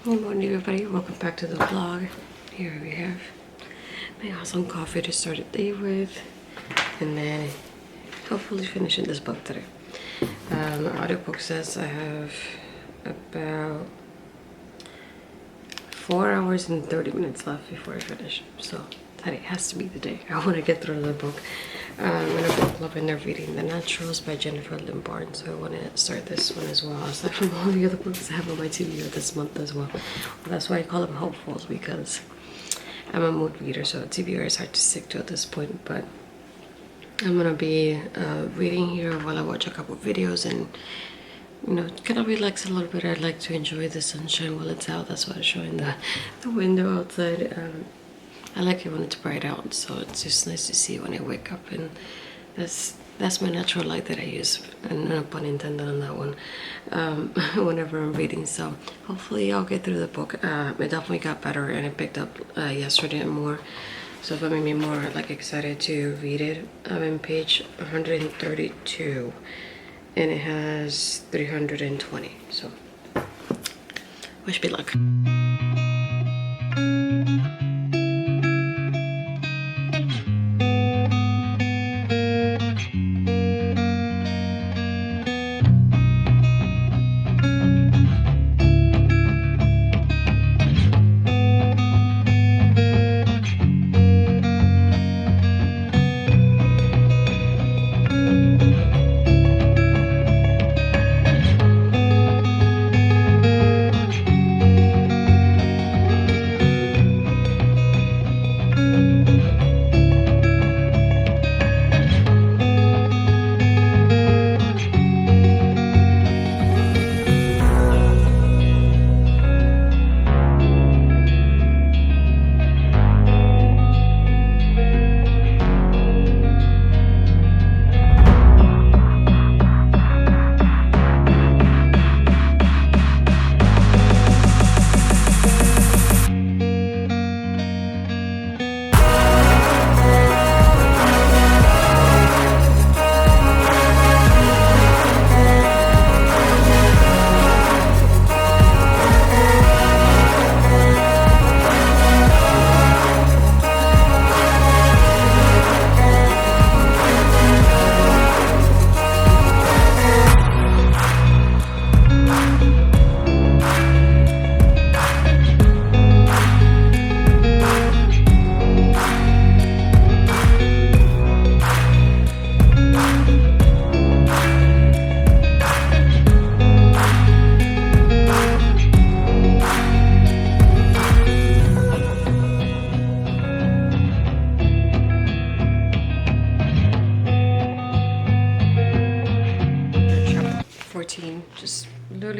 Good morning, everybody. Welcome back to the vlog. Here we have my awesome coffee to start the day with, and then hopefully finishing this book today. My audiobook says I have about 4 hours and 30 minutes left before I finish. So today has to be the day. I want to get through the book. I'm in a book club and they're reading The Naturals by Jennifer Limborn, so I want to start this one as well, aside from all the other books I have on my TBR this month as well. That's why I call them hopefuls, because I'm a mood reader, so TBR is hard to stick to at this point. But I'm gonna be reading here while I watch a couple of videos and kind of relax a little bit. I'd like to enjoy the sunshine while it's out. That's why I'm showing the window outside. I like it when it's bright out, so it's just nice to see when I wake up, and that's my natural light that I use, and no pun intended on that one, whenever I'm reading. So hopefully I'll get through the book. It definitely got better, and I picked up yesterday and more, so that made me more excited to read it. I'm in page 132 and it has 320, so wish me luck.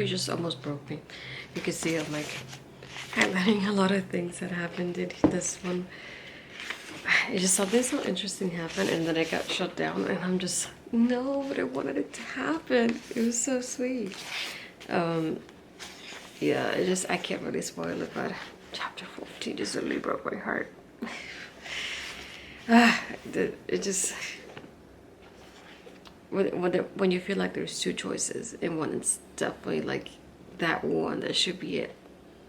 Just almost broke me. You can see I'm highlighting a lot of things that happened in this one. It just something so interesting happened, and then it got shut down, and I'm just no, but I wanted it to happen. It was so sweet. Yeah, I can't really spoil it, but chapter 14 just really broke my heart. It just when you feel like there's two choices and one is definitely that one that should be it,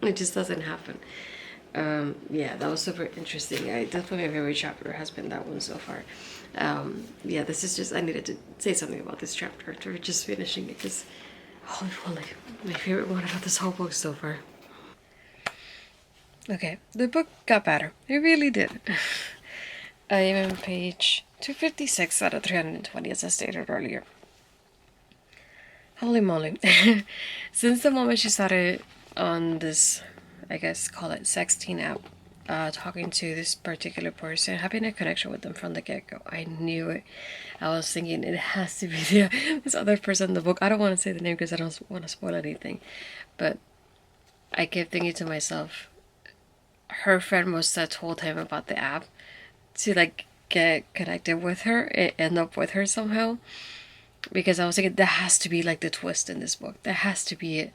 it just doesn't happen. Yeah, that was super interesting. Definitely my favorite chapter has been that one so far. Yeah, this is just, I needed to say something about this chapter after just finishing it, because holy moly, my favorite one out of this whole book so far. Okay, the book got better. It really did. I am on page 256 out of 320, as I stated earlier. Holy moly. Since the moment she started on this, I guess call it sexting app, talking to this particular person, having a connection with them from the get-go, I knew it. I was thinking it has to be this other person in the book. I don't want to say the name because I don't want to spoil anything, but I kept thinking to myself, her friend must have told him about the app to get connected with her and end up with her somehow, because I was thinking that has to be the twist in this book. That has to be it,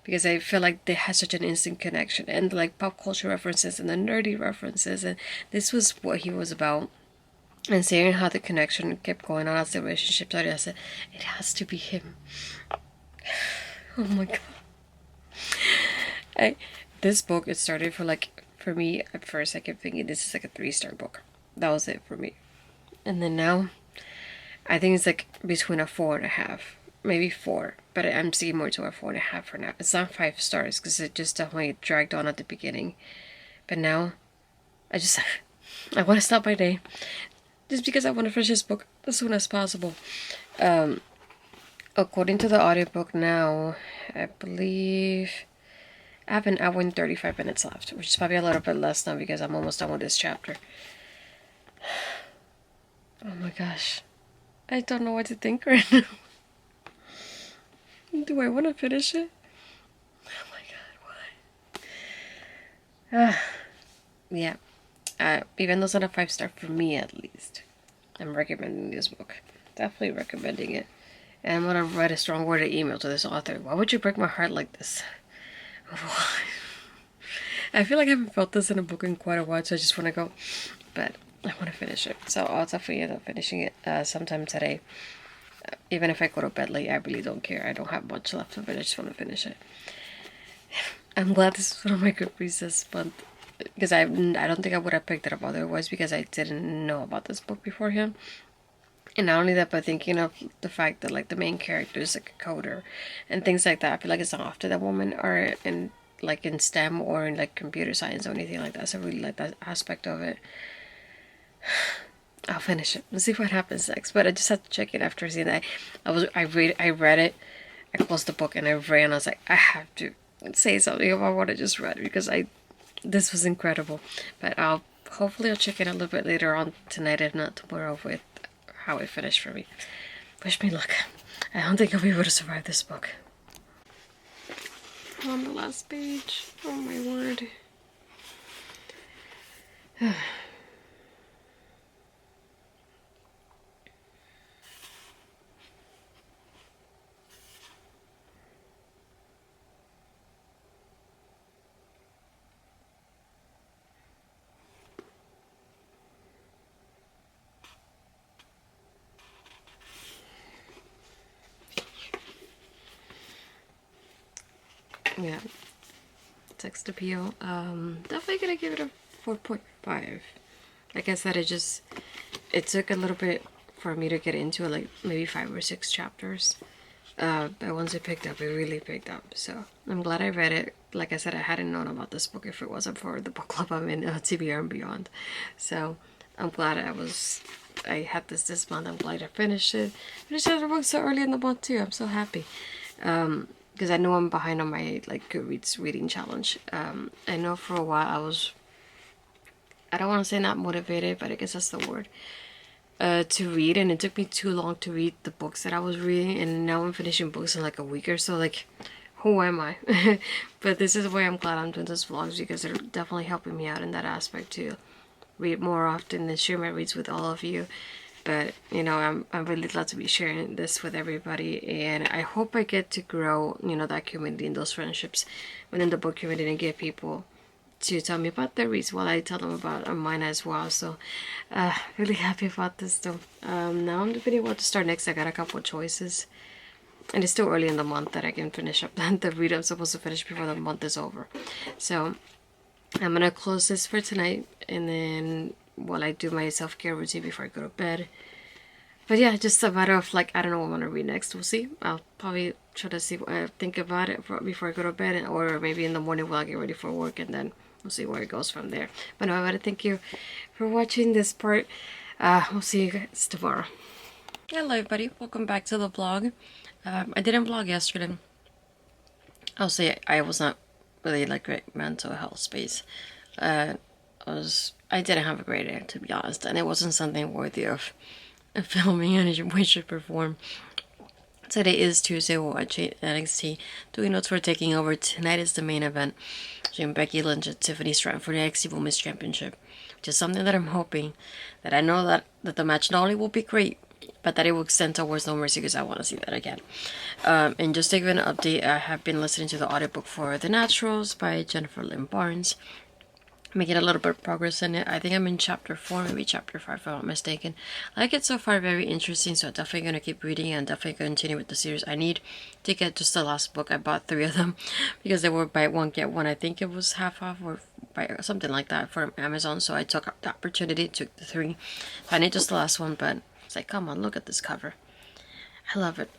because I feel like they had such an instant connection, and pop culture references and the nerdy references, and this was what he was about. And seeing how the connection kept going on as the relationship started, I said, it has to be him. Oh my god. This book, it started for me, at first I kept thinking this is like a 3-star book. That was it for me. And then now, I think it's like between a 4.5, maybe 4. But I'm seeing more to a 4.5 for now. It's not 5 stars because it just definitely dragged on at the beginning. But now, I want to stop my day. Just because I want to finish this book as soon as possible. According to the audiobook now, I believe I have an hour and 35 minutes left, which is probably a little bit less now because I'm almost done with this chapter. Oh my gosh. I don't know what to think right now. Do I want to finish it? Oh my god, why? Yeah. Even though it's not a 5-star for me, at least, I'm recommending this book. Definitely recommending it. And I'm gonna write a strong word of email to this author. Why would you break my heart like this? Why? I feel like I haven't felt this in a book in quite a while, so I just want to go. But I want to finish it. So I'll definitely end up finishing it sometime today. Even if I go to bed late, I really don't care. I don't have much left of it. I just want to finish it. I'm glad this is one of my Goodreads this month. Because I don't think I would have picked it up otherwise because I didn't know about this book beforehand. And not only that, but thinking of the fact that like the main character is like a coder and things like that. I feel like it's not often that women are in STEM or in like computer science or anything like that. So I really like that aspect of it. I'll finish it. Let's see what happens next. But I just had to check it after seeing that. I read it. I closed the book and I ran. I was like, I have to say something about what I just read because this was incredible. But hopefully I'll check it a little bit later on tonight, if not tomorrow, with how it finished for me. Wish me luck. I don't think I'll be able to survive this book. I'm on the last page. Oh my word. Yeah, text appeal. Definitely gonna give it a 4.5. Like I said, it took a little bit for me to get into it, like maybe 5 or 6 chapters. But once it picked up, it really picked up. So I'm glad I read it. Like I said, I hadn't known about this book if it wasn't for the book club I'm in, TBR and Beyond. So I'm glad I had this month. I'm glad I finished it. Finished the book so early in the month too. I'm so happy. Because I know I'm behind on my Goodreads reading challenge. I know for a while I don't want to say not motivated, but I guess that's the word, to read, and it took me too long to read the books that I was reading, and now I'm finishing books in like a week or so. Like, who am I? But this is why I'm glad I'm doing these vlogs, because they're definitely helping me out in that aspect to read more often and share my reads with all of you. But, you know, I'm really glad to be sharing this with everybody, and I hope I get to grow, you know, that community and those friendships within the book community and get people to tell me about their reads while I tell them about mine as well. So, really happy about this though. Now I'm debating what to start next. I got a couple of choices, and it's still early in the month that I can finish up the read I'm supposed to finish before the month is over. So, I'm gonna close this for tonight, and then while I do my self-care routine before I go to bed. But yeah, just a matter of like, I don't know what I'm gonna read next. We'll see. I'll probably try to see what I think about it before I go to bed, or maybe in the morning while I get ready for work, and then we'll see where it goes from there. But no, I want to thank you for watching this part. We'll see you guys tomorrow. Hello everybody, welcome back to the vlog. I didn't vlog yesterday. I'll say I was not really like great mental health space. I didn't have a great day, to be honest, and it wasn't something worthy of filming any way, shape, or form. Today is Tuesday. We're watching NXT. Doing notes for taking over. Tonight is the main event. Between Becky Lynch and Tiffany Stratton for the NXT Women's Championship. Which is something that I'm hoping, that I know that the match not only will be great, but that it will extend towards No Mercy, because I want to see that again. And just to give an update, I have been listening to the audiobook for The Naturals by Jennifer Lynn Barnes. making a little bit of progress in it. I think I'm in chapter 4, maybe chapter 5 if I'm not mistaken. I like it so far, very interesting, so I'm definitely going to keep reading and definitely continue with the series. I need to get just the last book. I bought 3 of them because they were buy one get one. I think it was half off or by something like that from Amazon, so I took the opportunity, took the 3. So I need just the last one, but it's like, come on, look at this cover. I love it.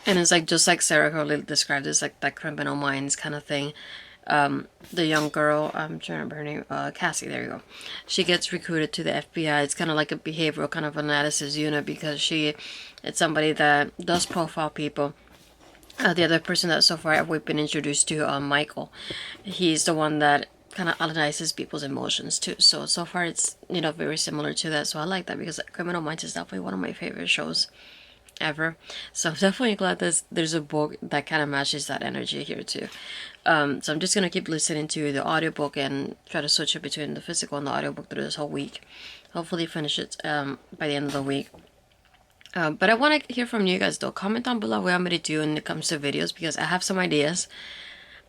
And it's like, just like Sarah Crowley described, it's like that Criminal Minds kind of thing. The young girl, I'm trying to remember her name, Cassie, there you go. She gets recruited to the FBI. It's kind of like a behavioral kind of analysis unit because it's somebody that does profile people. The other person that so far we've been introduced to, Michael, he's the one that kind of analyzes people's emotions too. So far it's, very similar to that. So I like that because Criminal Minds is definitely one of my favorite shows ever. So I'm definitely glad there's a book that kind of matches that energy here too. So I'm just gonna keep listening to the audiobook and try to switch it between the physical and the audiobook through this whole week. Hopefully finish it by the end of the week. But I want to hear from you guys though. Comment down below what I'm gonna do when it comes to videos because I have some ideas.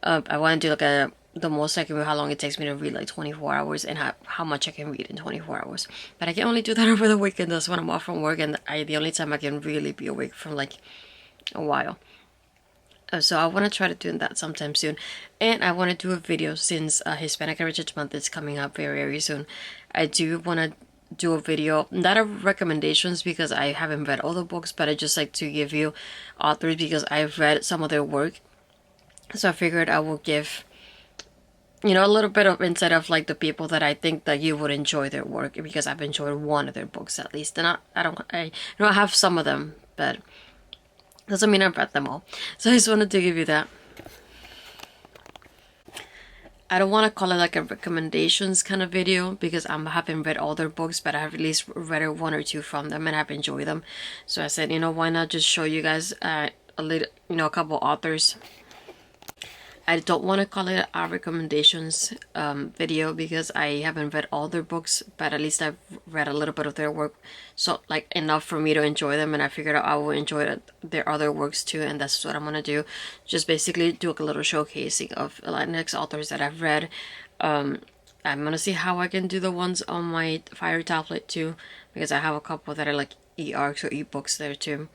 I want to do like the most I can read, how long it takes me to read, like 24 hours, and how much I can read in 24 hours. But I can only do that over the weekend. That's when I'm off from work, and the only time I can really be awake for like a while. So I want to try to do that sometime soon. And I want to do a video since Hispanic Heritage Month is coming up very, very soon. I do want to do a video, not of recommendations because I haven't read all the books, but I just like to give you authors because I've read some of their work. So I figured I will give a little bit of insight of like the people that I think that you would enjoy their work because I've enjoyed one of their books at least. And I have some of them, but doesn't mean I've read them all. So I just wanted to give you that. I don't want to call it like a recommendations kind of video because I haven't read all their books, but I have at least read 1 or 2 from them and I've enjoyed them. So I said, why not just show you guys a little, a couple authors. I don't want to call it a recommendations video because I haven't read all their books, but at least I've read a little bit of their work, so like enough for me to enjoy them, and I figured out I will enjoy their other works too, and that's what I'm gonna do. Just basically do a little showcasing of Latinx authors that I've read. I'm gonna see how I can do the ones on my Fire tablet too, because I have a couple that are like e-arcs or e-books there too.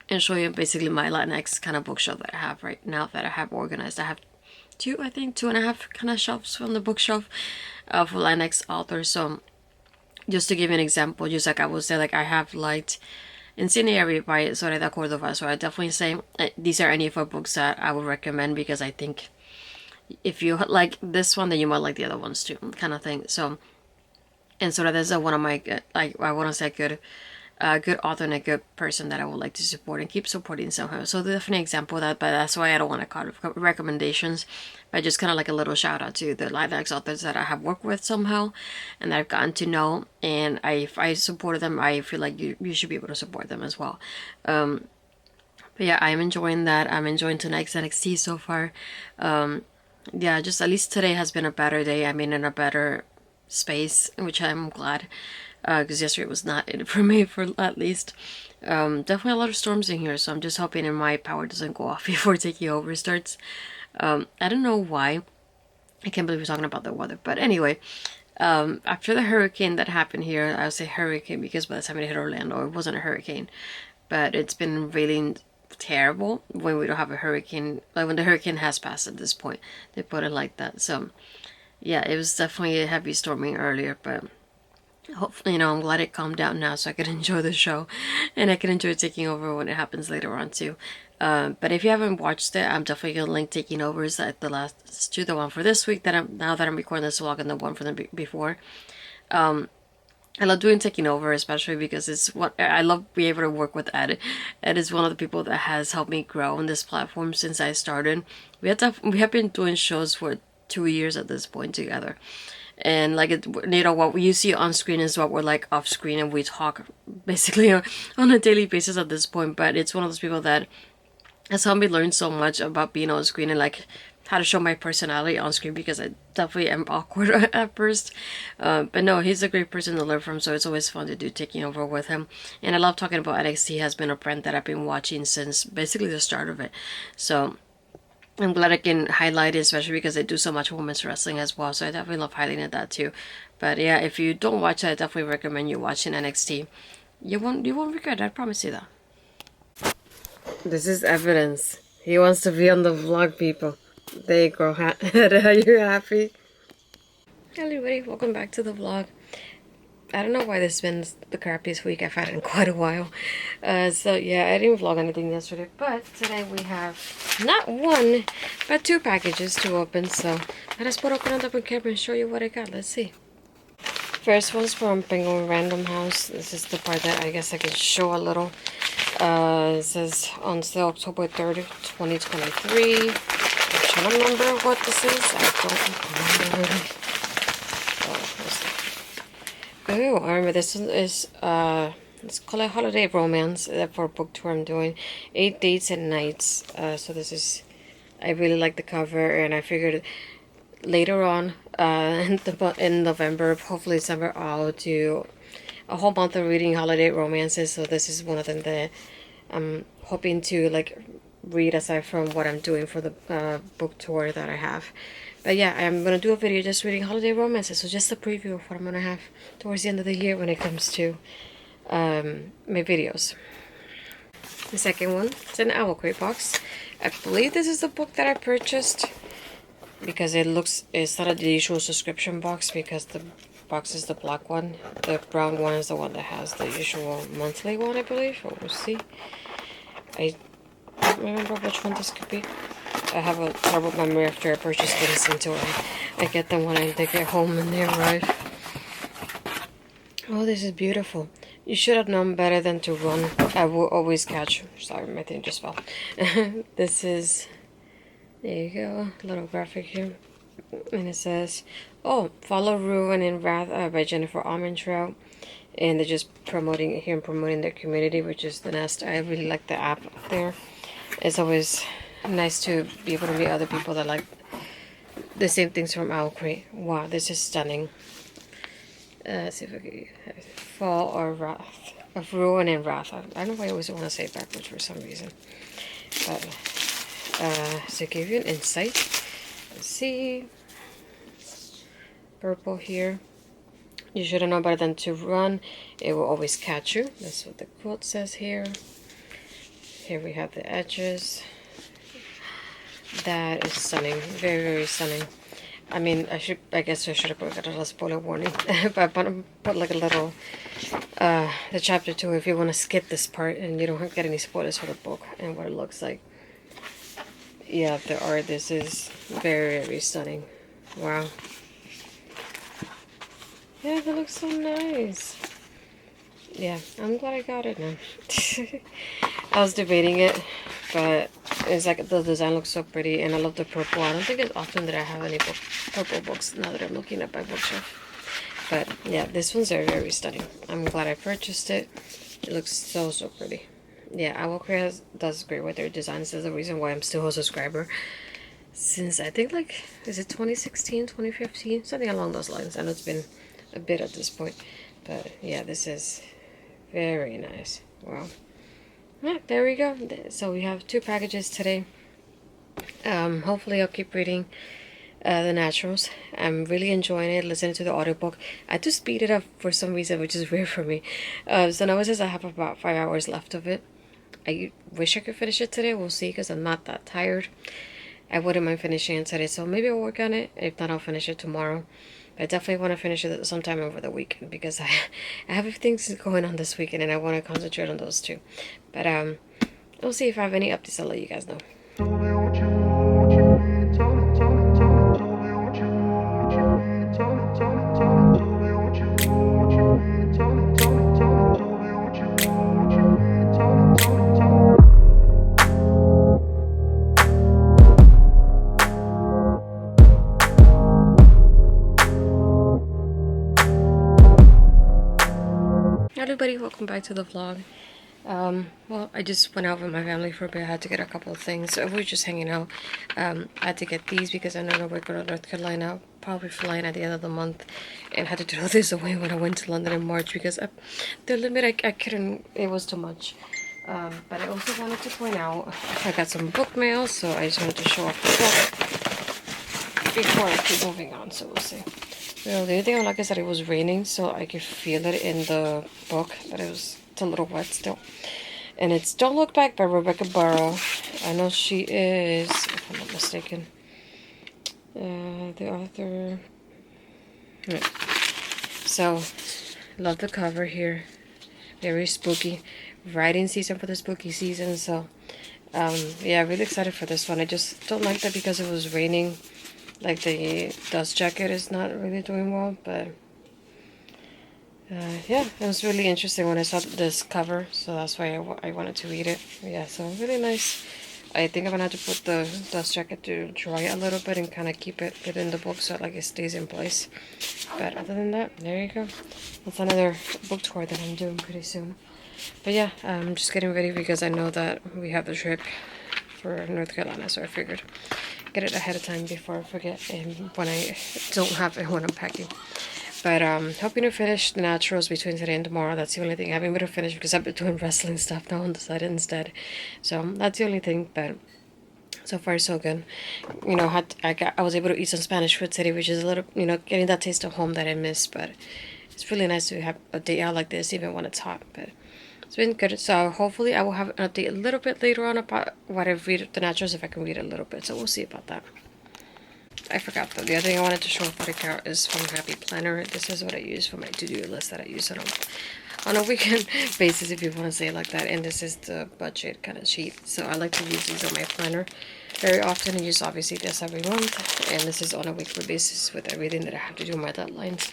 And show you basically my Latinx kind of bookshelf that I have right now that I have organized. I have 2.5 kind of shelves from the bookshelf for Latinx authors. So just to give you an example, just like I would say, like I have liked Incendiary by Soledad Cordova. So I definitely say these are any of her books that I would recommend because I think if you like this one, then you might like the other ones too, kind of thing. So, and so that is one of my, like I want to say good author and a good person that I would like to support and keep supporting somehow. So definitely an example of that, but that's why I don't want to call it recommendations, but just kind of like a little shout out to the Latinx authors that I have worked with somehow and that I've gotten to know, and if I support them, I feel like you should be able to support them as well. But yeah, I'm enjoying that. I'm enjoying tonight's NXT so far. Yeah, just at least today has been a better day. I mean, in a better space, which I'm glad. Because yesterday was not it for me, for at least. Definitely a lot of storms in here, so I'm just hoping my power doesn't go off before taking over starts. I don't know why. I can't believe we're talking about the weather, but anyway, after the hurricane that happened here, I would say hurricane because by the time it hit Orlando, it wasn't a hurricane, but it's been really terrible when we don't have a hurricane, like when the hurricane has passed at this point, they put it like that. So yeah, it was definitely a heavy storming earlier, but hopefully, I'm glad it calmed down now so I can enjoy the show and I can enjoy taking over when it happens later on too. But if you haven't watched it, I'm definitely going to link Taking Overs at the last to the one for this week now that I'm recording this vlog and the one from the before. I love doing Taking Over, especially because it's what I love being able to work with Ed. Ed is one of the people that has helped me grow on this platform since I started. We have been doing shows for 2 years at this point together. And like what you see on screen is what we're like off screen, and we talk basically on a daily basis at this point. But it's one of those people that has helped me learn so much about being on screen and like how to show my personality on screen, because I definitely am awkward at first. But no, he's a great person to learn from, so it's always fun to do Taking Over with him. And I love talking about NXT. Has been a brand that I've been watching since basically the start of it. So I'm glad I can highlight it, especially because I do so much women's wrestling as well. So I definitely love highlighting that too. But yeah, if you don't watch it, I definitely recommend you watching NXT. You won't regret it, I promise you that. This is evidence. He wants to be on the vlog, people. There you go. Are you happy? Hello everybody, welcome back to the vlog. I don't know why this has been the crappiest week I've had in quite a while. So yeah, I didn't vlog anything yesterday, but today we have not one, but two packages to open. So let us put open up on camera and show you what I got. Let's see. First one's from Penguin Random House. This is the part that I guess I can show a little. It says on sale October 3rd, 2023. I'm trying to remember what this is. I don't remember. Oh, I remember this one is it's called a holiday romance for a book tour I'm doing. 8 dates and nights. So this is, I really like the cover, and I figured later on in November, hopefully December, I'll do a whole month of reading holiday romances. So this is one of them that I'm hoping to like read aside from what I'm doing for the book tour that I have. But yeah, I'm going to do a video just reading holiday romances. So just a preview of what I'm going to have towards the end of the year when it comes to my videos. The second one is an Owl Crate box. I believe this is the book that I purchased because it's not the usual subscription box, because the box is the black one. The brown one is the one that has the usual monthly one, I believe. Or we'll see. I don't remember which one this could be. I have a terrible memory after I purchase things until I get them when they get home and they arrive. Oh, this is beautiful. You should have known better than to run. I will always catch you. Sorry, my thing just fell. This is, there you go, a little graphic here. And it says, oh, follow Ruin and Wrath by Jennifer Armentrout. And they're just promoting their community, which is the Nest. I really like the app there. It's always nice to be able to meet other people that like the same things from Owl Crate. Wow, this is stunning. Let's see if I can Fall or Wrath. Of Ruin and Wrath. I don't know why I always want to say it backwards for some reason. But to give you an insight, let's see. Purple here. You should have known better than to run. It will always catch you. That's what the quote says here. Here we have the edges. That is stunning. Very, very stunning. I mean, I guess I should have put a little spoiler warning. But I'm gonna put like a little, the chapter 2 if you want to skip this part and you don't get any spoilers for the book and what it looks like. Yeah, the art, this is very, very stunning. Wow. Yeah, that looks so nice. Yeah, I'm glad I got it now. I was debating it, but it's like the design looks so pretty, and I love the purple. I don't think it's often that I have any purple books now that I'm looking at my bookshelf. But yeah, this one's very, very stunning. I'm glad I purchased it. It looks so, so pretty. Yeah, Owl Crate does great with their designs. That's the reason why I'm still a subscriber. Since I think like, is it 2016, 2015? Something along those lines. I know it's been a bit at this point. But yeah, this is very nice. Wow. Yeah, there we go. So we have two packages today. Hopefully I'll keep reading The Naturals. I'm really enjoying it, listening to the audiobook. I had to speed it up for some reason, which is weird for me. So now it says I have about 5 hours left of it. I wish I could finish it today. We'll see, because I'm not that tired. I wouldn't mind finishing it today, so maybe I'll work on it. If not, I'll finish it tomorrow. I definitely want to finish it sometime over the weekend, because I have things going on this weekend and I want to concentrate on those too. But we'll see if I have any updates. I'll let you guys know. Everybody, welcome back to the vlog. Well, I just went out with my family for a bit. I had to get a couple of things. So we were just hanging out. I had to get these because I know we're going to North Carolina, probably flying at the end of the month, and had to throw this away when I went to London in March because the limit I couldn't. It was too much. But I also wanted to point out I got some book mail, so I just wanted to show off the book before I keep moving on. So we'll see. Well, the only thing I like is that it was raining, so I could feel it in the book, but it's a little wet still. And it's Don't Look Back by Rebecca Barrow. I know she is, if I'm not mistaken, the author. Yeah. So, love the cover here. Very spooky. Writing season for the spooky season. So, yeah, really excited for this one. I just don't like that because it was raining. Like the dust jacket is not really doing well, but yeah, it was really interesting when I saw this cover, so that's why I wanted to read it. Yeah, so really nice. I think I'm gonna have to put the dust jacket to dry a little bit and kind of keep it within the book so like it stays in place. But other than that, there you go. That's another book tour that I'm doing pretty soon. But yeah, I'm just getting ready because I know that we have the trip for North Carolina, so I figured get it ahead of time before I forget and when I don't have it when I'm packing. But hoping to finish the naturals between today and tomorrow. That's the only thing I haven't been able to finish because I've been doing wrestling stuff now on the side instead. So that's the only thing, but so far so good. You know, I was able to eat some Spanish food today, which is a little, you know, getting that taste of home that I miss. But it's really nice to have a day out like this, even when it's hot. But it's been good. So hopefully I will have an update a little bit later on about what I've read the naturals, if I can read a little bit. So we'll see about that. I forgot though. The other thing I wanted to show off the account is from Happy Planner. This is what I use for my to-do list that I use on a weekend basis, if you want to say it like that. And this is the budget kind of sheet. So I like to use these on my planner very often. I use obviously this every month, and this is on a weekly basis with everything that I have to do, my deadlines,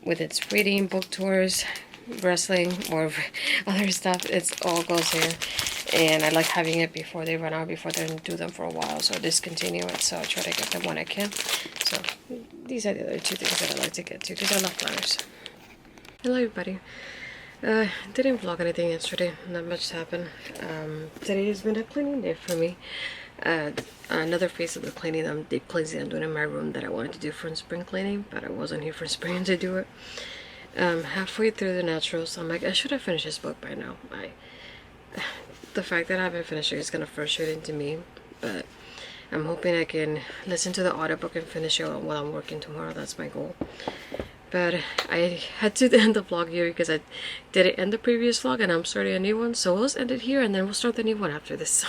with its reading, book tours, wrestling, or other stuff. It's all goes here, and I like having it before they run out, before they do them for a while, so I discontinue it. So I try to get them when I can. So these are the other two things that I like to get to, because I love planners. Hello everybody. Didn't vlog anything yesterday, not much happened. Today has been a cleaning day for me. Another phase of the cleaning, deep cleansing I'm doing in my room that I wanted to do for spring cleaning, but I wasn't here for spring to do it. Halfway through the naturals, I'm like, I should have finished this book by now. The fact that I haven't finished it is kind of frustrating to me, but I'm hoping I can listen to the audiobook and finish it while I'm working tomorrow. That's my goal. But I had to end the vlog here because I didn't end the previous vlog and I'm starting a new one. So let's end it here and then we'll start the new one after this.